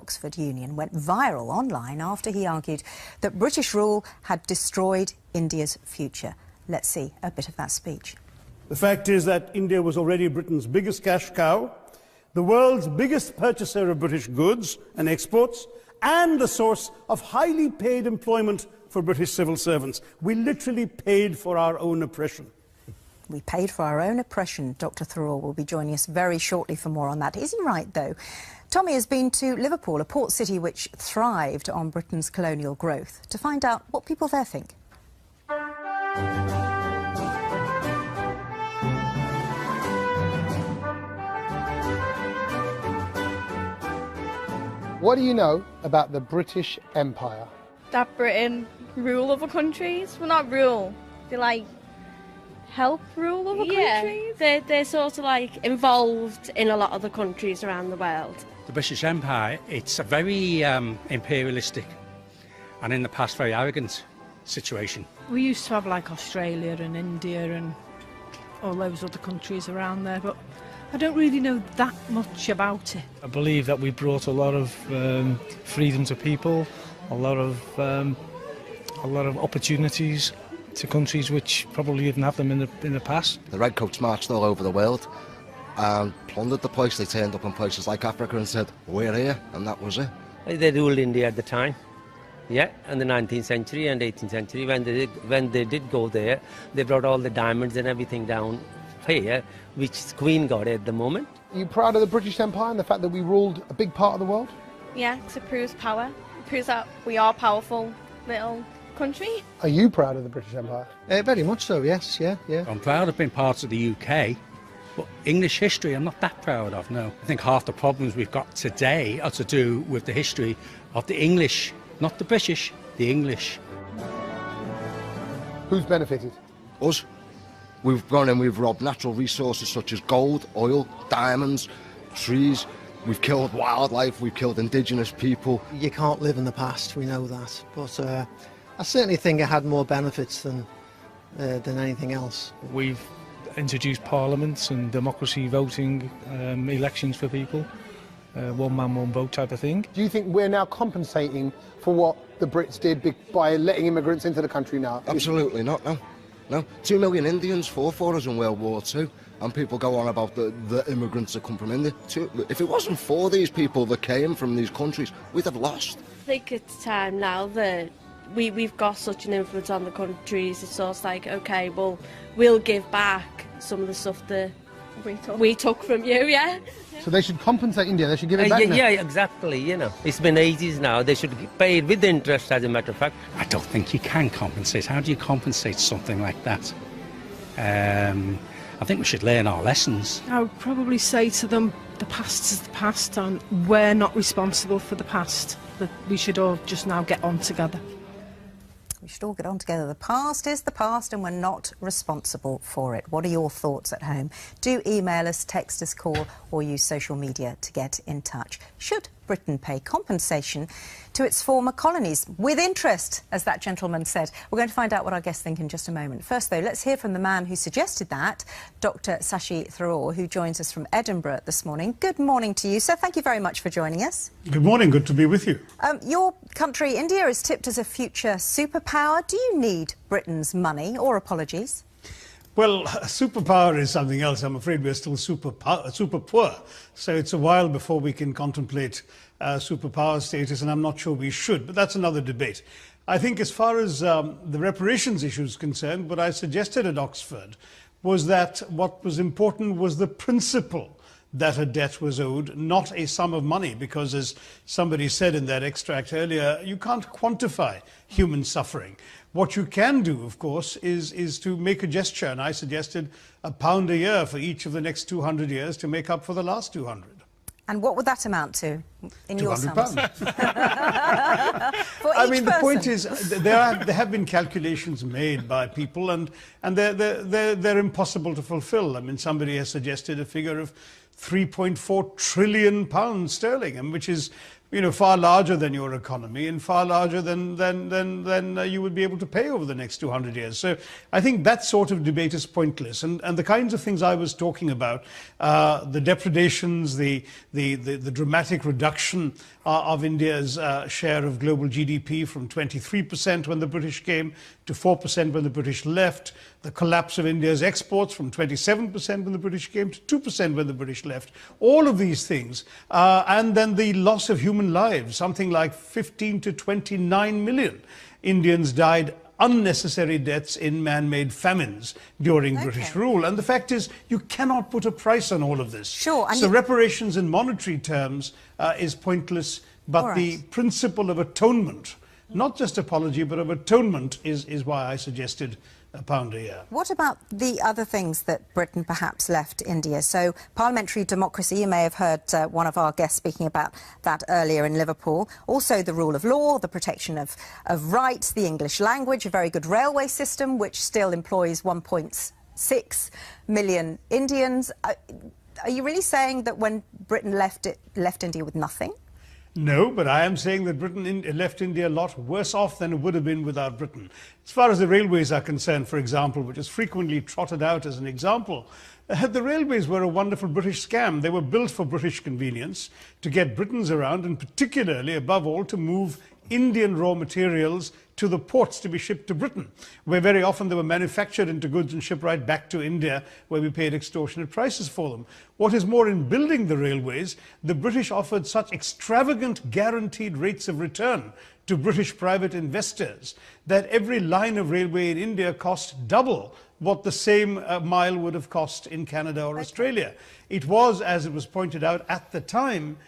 Oxford Union went viral online after he argued that British rule had destroyed India's future. Let's see a bit of that speech. The fact is that India was already Britain's biggest cash cow, the world's biggest purchaser of British goods and exports, and the source of highly paid employment for British civil servants. We literally paid for our own oppression. We paid for our own oppression. Dr. Tharoor will be joining us very shortly for more on that. Is he right, though? Tommy has been to Liverpool, a port city which thrived on Britain's colonial growth, to find out what people there think. What do you know about the British Empire? That Britain rule other countries? Well, not rule. They, like, help rule other countries? They're sort of, like, involved in a lot of the countries around the world. The British Empire, it's a very imperialistic and in the past very arrogant situation. We used to have, like, Australia and India and all those other countries around there, but I don't really know that much about it. I believe that we brought a lot of freedom to people, a lot of opportunities to countries which probably didn't have them in the past. The Redcoats marched all over the world and plundered the place. They turned up in places like Africa and said, "We're here," and that was it. They ruled India at the time, yeah, in the 19th century and 18th century. When they did go there, they brought all the diamonds and everything down here, which Queen got at the moment. Are you proud of the British Empire and the fact that we ruled a big part of the world? Yeah, 'cause it proves power. It proves that we are a powerful little country. Are you proud of the British Empire? Very much so, yes, yeah. I'm proud of being part of the UK, but English history I'm not that proud of, no. I think half the problems we've got today are to do with the history of the English, not the British, the English. Who's benefited? Us. We've gone and we've robbed natural resources such as gold, oil, diamonds, trees. We've killed wildlife, we've killed indigenous people. You can't live in the past, we know that. But I certainly think it had more benefits than anything else. We've introduced parliaments and democracy voting, elections for people, one man, one vote type of thing. Do you think we're now compensating for what the Brits did by letting immigrants into the country now? Absolutely not, no. No, 2 million Indians fought for us in World War II, and people go on about the immigrants that come from India. If it wasn't for these people that came from these countries, we'd have lost. I think it's time now that we've got such an influence on the countries. It's sort of like, okay, well, we'll give back some of the stuff that we took from you, yeah? So they should compensate India, they should give it back now? Yeah, exactly, you know. It's been ages now. They should pay it with interest, as a matter of fact. I don't think you can compensate. How do you compensate something like that? I think we should learn our lessons. I would probably say to them, the past is the past and we're not responsible for the past. That we should all just now get on together. We should all get on together. The past is the past and we're not responsible for it. What are your thoughts at home? Do email us, text us, call or use social media to get in touch. Should Britain pay compensation to its former colonies? With interest, as that gentleman said. We're going to find out what our guests think in just a moment. First, though, let's hear from the man who suggested that, Dr. Shashi Tharoor, who joins us from Edinburgh this morning. Good morning to you, sir. Thank you very much for joining us. Good morning. Good to be with you. Your country, India, is tipped as a future superpower. Do you need Britain's money or apologies? Well, superpower is something else. I'm afraid we're still super poor. So it's a while before we can contemplate superpower status, and I'm not sure we should, but that's another debate. I think as far as the reparations issue is concerned, what I suggested at Oxford was that what was important was the principle that a debt was owed, not a sum of money, because as somebody said in that extract earlier, you can't quantify human suffering. What you can do, of course, is to make a gesture, and I suggested £1 a year for each of the next 200 years to make up for the last 200. And what would that amount to in your sums? I mean, the point is, there have been calculations made by people, and they're impossible to fulfil. I mean, somebody has suggested a figure of £3.4 trillion sterling, and which is far larger than your economy and far larger than you would be able to pay over the next 200 years. So I think that sort of debate is pointless. And the kinds of things I was talking about, the depredations, the dramatic reduction of India's share of global GDP from 23% when the British came to 4% when the British left, the collapse of India's exports from 27% when the British came to 2% when the British left, all of these things, and then the loss of human lives, something like 15 to 29 million Indians died unnecessary deaths in man-made famines during British rule. And the fact is, you cannot put a price on all of this. Sure. So reparations in monetary terms is pointless, but the principle of atonement, not just apology, but of atonement is why I suggested £1 a year. What about the other things that Britain perhaps left India? So parliamentary democracy, you may have heard one of our guests speaking about that earlier in Liverpool. Also the rule of law, the protection of rights, the English language, a very good railway system which still employs 1.6 million Indians. Are you really saying that when Britain left India with nothing? No, but I am saying that Britain left India a lot worse off than it would have been without Britain. As far as the railways are concerned, for example, which is frequently trotted out as an example, the railways were a wonderful British scam. They were built for British convenience, to get Britons around, and particularly, above all, to move Indian raw materials to the ports to be shipped to Britain, where very often they were manufactured into goods and shipped right back to India, where we paid extortionate prices for them. What is more, in building the railways, the British offered such extravagant guaranteed rates of return to British private investors that every line of railway in India cost double what the same mile would have cost in Canada or Australia. It was, as it was pointed out at the time,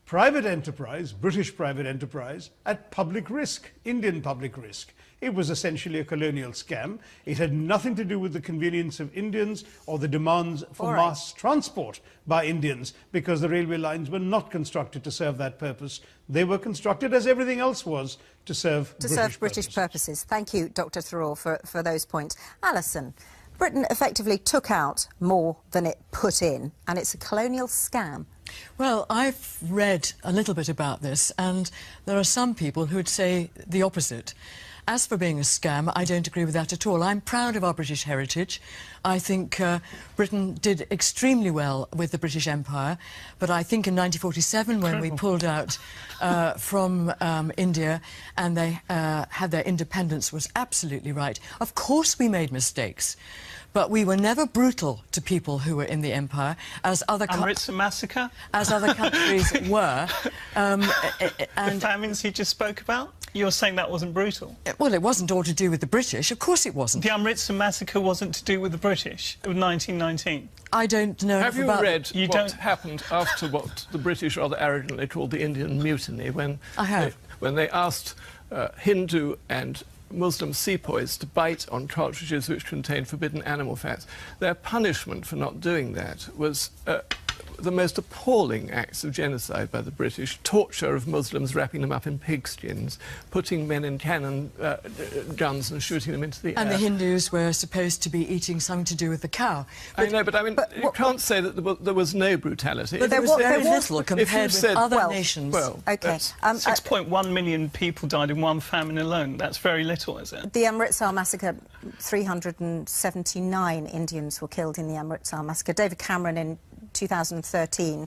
private enterprise, British private enterprise, at public risk, Indian public risk. It was essentially a colonial scam. It had nothing to do with the convenience of Indians or the demands for mass transport by Indians, because the railway lines were not constructed to serve that purpose. They were constructed, as everything else was, to serve British purposes. Thank you, Dr. Tharoor, for those points. Alison, Britain effectively took out more than it put in, and it's a colonial scam. Well, I've read a little bit about this, and there are some people who would say the opposite. As for being a scam, I don't agree with that at all. I'm proud of our British heritage. I think Britain did extremely well with the British Empire, but I think in 1947, when we pulled out from India and they had their independence, was absolutely right. Of course we made mistakes, but we were never brutal to people who were in the empire, as other Amritsar massacre, as other countries were. And the famines you just spoke about. You're saying that wasn't brutal? Well, it wasn't all to do with the British. Of course it wasn't. The Amritsar massacre wasn't to do with the British. It was 1919. I don't know. Have you read what happened after what the British rather arrogantly called the Indian Mutiny, when they asked Hindu and Muslim sepoys to bite on cartridges which contained forbidden animal fats? Their punishment for not doing that was the most appalling acts of genocide by the British: torture of Muslims, wrapping them up in pigskins, putting men in cannon guns and shooting them into the air. And the Hindus were supposed to be eating something to do with the cow. I know, but I mean, you can't say that there was no brutality. But there was very little compared with other nations. Well, okay. 6.1 million people died in one famine alone. That's very little, is it? The Amritsar massacre, 379 Indians were killed in the Amritsar massacre. David Cameron in 2013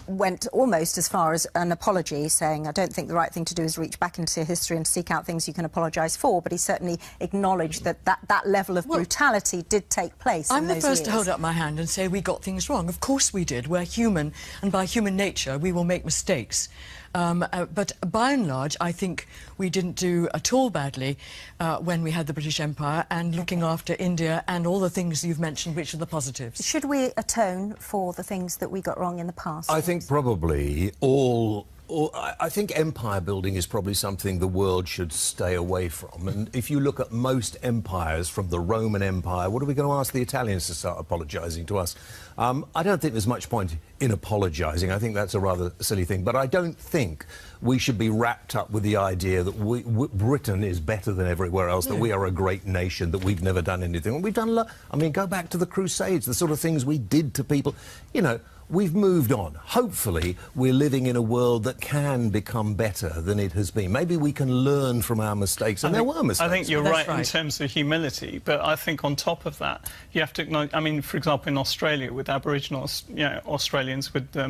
went almost as far as an apology, saying, I don't think the right thing to do is reach back into history and seek out things you can apologise for, but he certainly acknowledged that level of brutality did take place. I'm the first to hold up my hand and say we got things wrong. Of course we did. We're human, and by human nature we will make mistakes. But by and large, I think we didn't do at all badly when we had the British Empire, and looking after India and all the things you've mentioned, which are the positives. Should we atone for the things that we got wrong in the past? I think probably I think empire building is probably something the world should stay away from. And if you look at most empires, from the Roman Empire, what are we going to ask the Italians to start apologising to us? I don't think there's much point in apologising. I think that's a rather silly thing. But I don't think we should be wrapped up with the idea that Britain is better than everywhere else, that we are a great nation, that we've never done anything. We've done I mean, go back to the Crusades, the sort of things we did to people. You know, we've moved on. Hopefully, we're living in a world that can become better than it has been. Maybe we can learn from our mistakes, and there were mistakes. I think you're right in terms of humility, but I think on top of that, you have to acknowledge, I mean, for example, in Australia, with Aboriginal Australians, with, the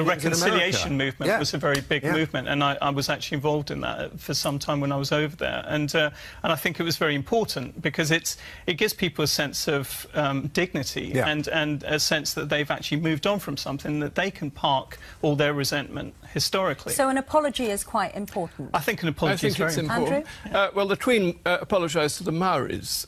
reconciliation movement was a very big movement, and I was actually involved in that for some time when I was over there, and I think it was very important because it gives people a sense of dignity and a sense that they've actually moved on from something, that they can park all their resentment historically. So an apology is quite important? I think an apology is very important. Well, the Queen apologised to the Maoris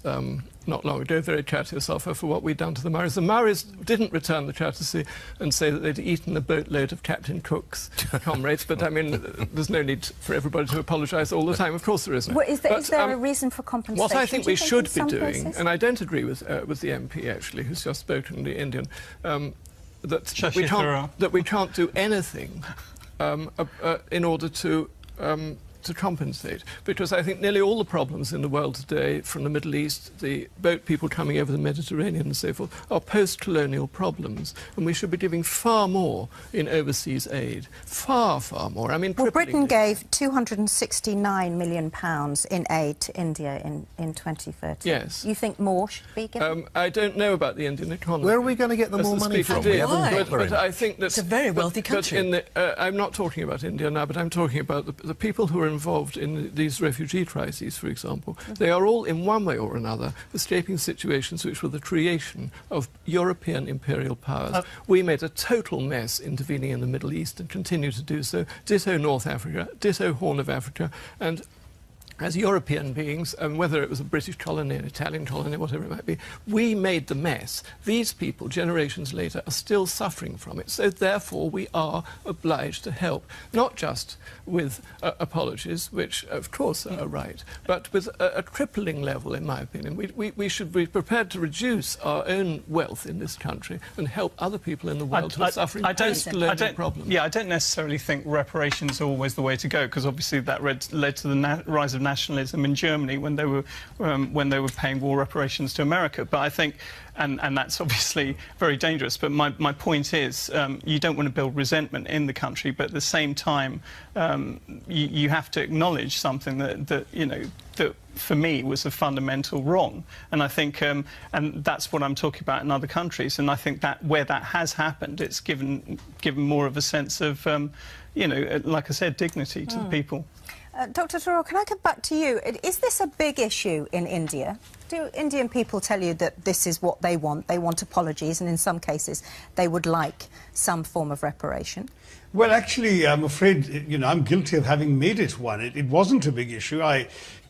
not long ago, very courteous of her, for what we'd done to the Maoris. The Maoris didn't return the courtesy and say that they'd eaten a boatload of Captain Cook's comrades, but, I mean, there's no need for everybody to apologise all the time. Of course there isn't. Well, is there a reason for compensation? What I think we should be doing, and I don't agree with the MP, actually, who's just spoken, the Indian, that we can't do anything in order to compensate, because I think nearly all the problems in the world today, from the Middle East, the boat people coming over the Mediterranean and so forth, are post-colonial problems, and we should be giving far more in overseas aid. Far, far more. I mean, well, Britain gave £269 million in aid to India in 2013. Yes. You think more should be given? I don't know about the Indian economy. Where are we going to get the more money from? But I think that it's a very wealthy country. I'm not talking about India now, but I'm talking about the people who are involved in these refugee crises, for example. They are all, in one way or another, escaping situations which were the creation of European imperial powers. We made a total mess intervening in the Middle East and continue to do so. Ditto North Africa, ditto Horn of Africa, and as European beings, and whether it was a British colony, an Italian colony, whatever it might be, we made the mess. These people, generations later, are still suffering from it. So therefore, we are obliged to help, not just with apologies, which of course are right, but with a crippling level, in my opinion. We should be prepared to reduce our own wealth in this country and help other people in the world who are suffering post-colonial problems. Yeah, I don't necessarily think reparations are always the way to go, because obviously that led to the rise of nationalism in Germany when they were paying war reparations to America. But I think, and that's obviously very dangerous. But my point is, you don't want to build resentment in the country, but at the same time, you have to acknowledge something that for me was a fundamental wrong. And I think, and that's what I'm talking about in other countries. And I think that where that has happened, it's given more of a sense of, like I said, dignity to the people. Dr. Tharoor, can I come back to you? Is this a big issue in India? Do Indian people tell you that this is what they want? They want apologies, and in some cases they would like some form of reparation? Well, actually, I'm afraid, I'm guilty of having made it one. It wasn't a big issue.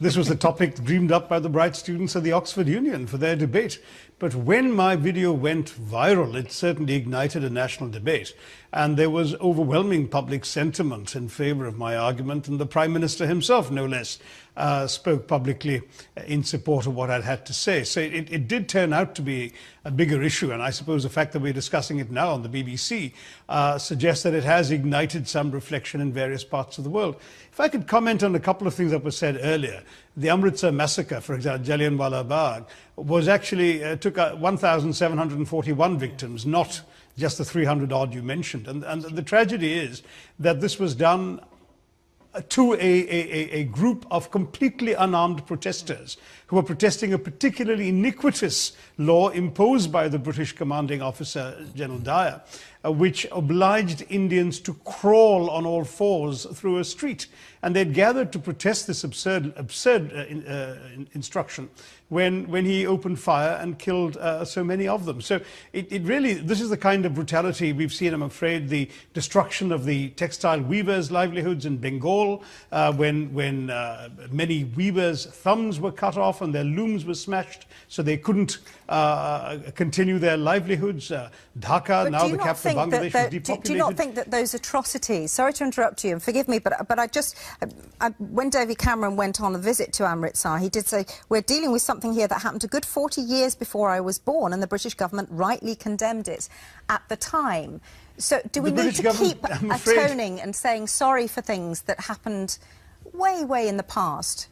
This was the topic dreamed up by the bright students at the Oxford Union for their debate. But when my video went viral, it certainly ignited a national debate. And there was overwhelming public sentiment in favour of my argument, and the Prime Minister himself, no less, spoke publicly in support of what I'd had to say. So it did turn out to be a bigger issue, and I suppose the fact that we're discussing it now on the BBC suggests that it has ignited some reflection in various parts of the world. If I could comment on a couple of things that were said earlier. The Amritsar massacre, for example, Jallianwala Bagh, was actually took 1,741 victims, not just the 300-odd you mentioned. And the tragedy is that this was done to a group of completely unarmed protesters who were protesting a particularly iniquitous law imposed by the British commanding officer, General Dyer, which obliged Indians to crawl on all fours through a street. And they'd gathered to protest this absurd instruction when he opened fire and killed so many of them. So it really, this is the kind of brutality we've seen, I'm afraid, the destruction of the textile weavers' livelihoods in Bengal, when many weavers' thumbs were cut off and their looms were smashed so they couldn't continue their livelihoods. Dhaka, now the capital of Bangladesh, was depopulated. Do you not think that those atrocities, sorry to interrupt you and forgive me, but when David Cameron went on a visit to Amritsar, he did say, we're dealing with something here that happened a good 40 years before I was born, and the British government rightly condemned it at the time. So do we need to keep atoning and saying sorry for things that happened way, way in the past?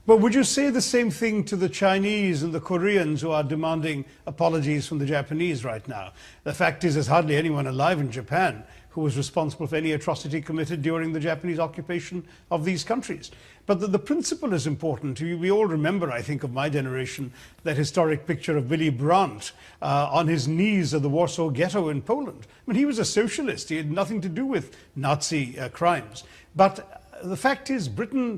But would you say the same thing to the Chinese and the Koreans who are demanding apologies from the Japanese right now? The fact is, there's hardly anyone alive in Japan who was responsible for any atrocity committed during the Japanese occupation of these countries. But the principle is important. We all remember, I think, of my generation, that historic picture of Willy Brandt on his knees at the Warsaw Ghetto in Poland. I mean, he was a socialist. He had nothing to do with Nazi crimes. But the fact is,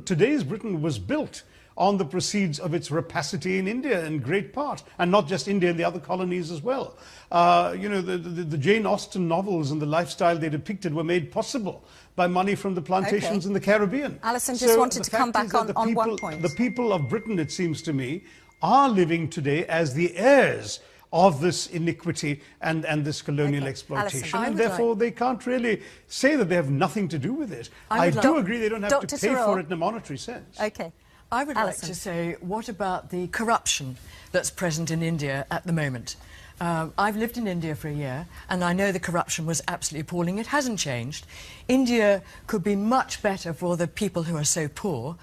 today's Britain was built on the proceeds of its rapacity in India in great part, and not just India and the other colonies as well. You know, the Jane Austen novels and the lifestyle they depicted were made possible by money from the plantations in the Caribbean. Alison just wanted to come back on one point. The people of Britain, it seems to me, are living today as the heirs of this iniquity and this colonial exploitation. Alison, and therefore they can't really say that they have nothing to do with it. I do agree they don't have to pay for it in a monetary sense. Okay. I would like to say, what about the corruption that's present in India at the moment? I've lived in India for a year, and I know the corruption was absolutely appalling. It hasn't changed. India could be much better for the people who are so poor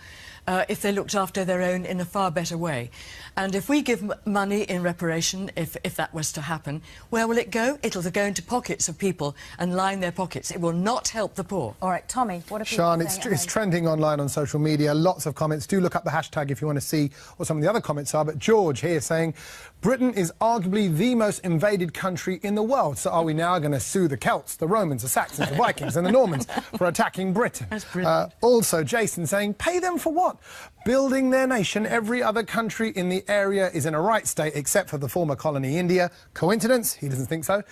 if they looked after their own in a far better way. And if we give money in reparation, if that was to happen, where will it go? It'll go into pockets of people and line their pockets. It will not help the poor. All right, Tommy, what are people Sian, saying it's trending online on social media. Lots of comments. Do look up the hashtag if you want to see what some of the other comments are. But George here saying, Britain is arguably the most invaded country in the world. So are we now going to sue the Celts, the Romans, the Saxons, the Vikings and the Normans for attacking Britain? That's brilliant. Also, Jason saying, pay them for what? Building their nation. Every other country in the area is in a right state except for the former colony India. Coincidence? He doesn't think so.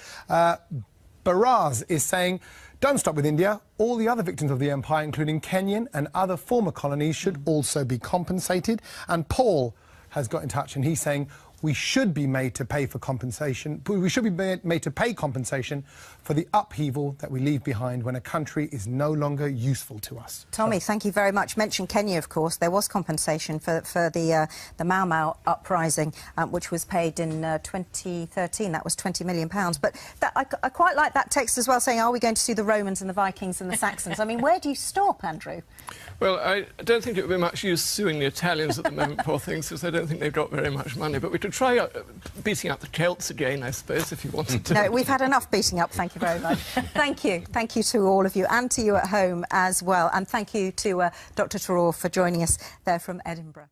Baraz is saying, don't stop with India. All the other victims of the empire, including Kenyan and other former colonies, should also be compensated. And Paul has got in touch and he's saying, we should be made to pay for compensation. We should be made to pay compensation for the upheaval that we leave behind when a country is no longer useful to us. Tommy, thank you very much. Mentioned Kenya, of course. There was compensation for the Mau Mau uprising, which was paid in 2013. That was £20 million. But I quite like that text as well, saying, are we going to sue the Romans and the Vikings and the Saxons? I mean, where do you stop, Andrew? Well, I don't think it would be much use suing the Italians at the moment, poor things, because I don't think they've got very much money. But we could try beating up the Celts again, I suppose, if you wanted to. No, we've had enough beating up, thank you very much. Thank you. Thank you to all of you, and to you at home as well. And thank you to Dr. Tharoor for joining us there from Edinburgh.